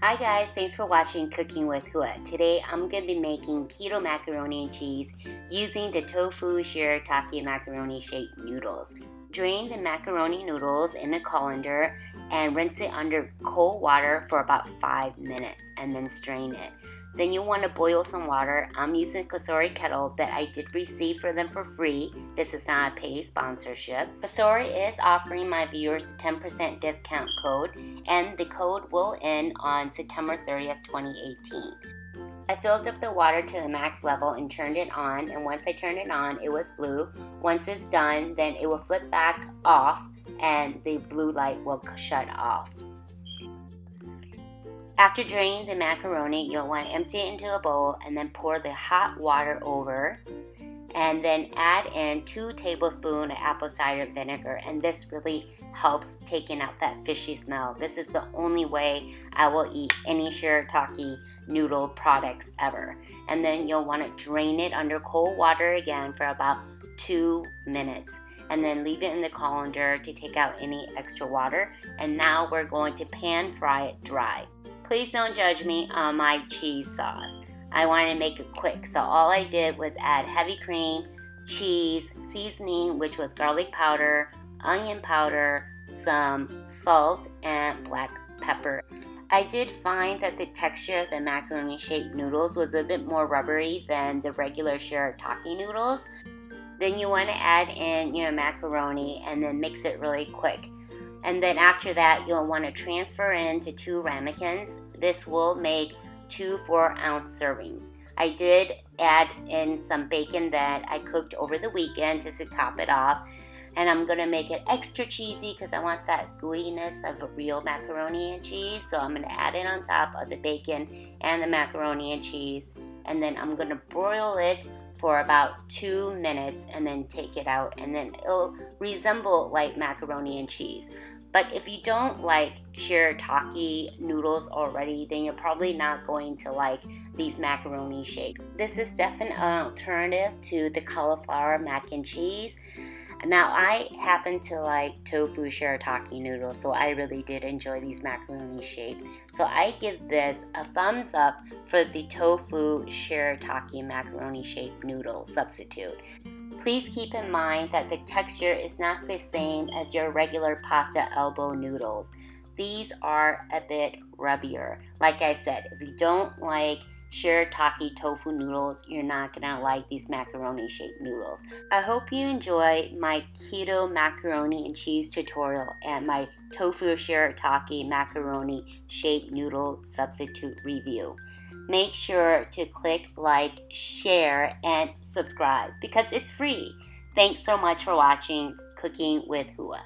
Hi guys, thanks for watching Cooking with Hua. Today I'm going to be making keto macaroni and cheese using the Tofu Shirataki Macaroni shaped noodles. Drain the macaroni noodles in a colander and rinse it under cold water for about 5 minutes and then strain it. Then you want to boil some water. I'm using Kasori kettle that I did receive for them for free. This is not a paid sponsorship. Kasori is offering my viewers a 10% discount code, and the code will end on September 30th, 2018. I filled up the water to the max level and turned it on, and once I turned it on, it was blue. Once it's done, then it will flip back off and the blue light will shut off. After draining the macaroni, you'll want to empty it into a bowl and then pour the hot water over, and then add in 2 tablespoons of apple cider vinegar, and this really helps taking out that fishy smell. This is the only way I will eat any shirataki noodle products ever. And then you'll want to drain it under cold water again for about 2 minutes. And then leave it in the colander to take out any extra water. And now we're going to pan fry it dry. Please don't judge me on my cheese sauce. I wanted to make it quick, so all I did was add heavy cream, cheese, seasoning, which was garlic powder, onion powder, some salt, and black pepper. I did find that the texture of the macaroni shaped noodles was a bit more rubbery than the regular shirataki noodles. Then you want to add in your macaroni and then mix it really quick. And then after that, you'll want to transfer into 2 ramekins. This will make 2 4-ounce servings. I did add in some bacon that I cooked over the weekend just to top it off. And I'm going to make it extra cheesy because I want that gooiness of a real macaroni and cheese. So I'm going to add it on top of the bacon and the macaroni and cheese. And then I'm going to broil it for about 2 minutes and then take it out, and then it'll resemble like macaroni and cheese. But if you don't like shirataki noodles already, then you're probably not going to like these macaroni shapes. This is definitely an alternative to the cauliflower mac and cheese. Now, I happen to like tofu shirataki noodles, so I really did enjoy these macaroni shapes. So I give this a thumbs up for the tofu shirataki macaroni shaped noodle substitute. Please keep in mind that the texture is not the same as your regular pasta elbow noodles. These are a bit rubbier. Like I said, if you don't like shirataki tofu noodles, you're not gonna like these macaroni shaped noodles. I hope you enjoy my keto macaroni and cheese tutorial and my tofu shirataki macaroni shaped noodle substitute review. Make sure to click like, share, and subscribe because it's free. Thanks so much for watching Cooking with Hua.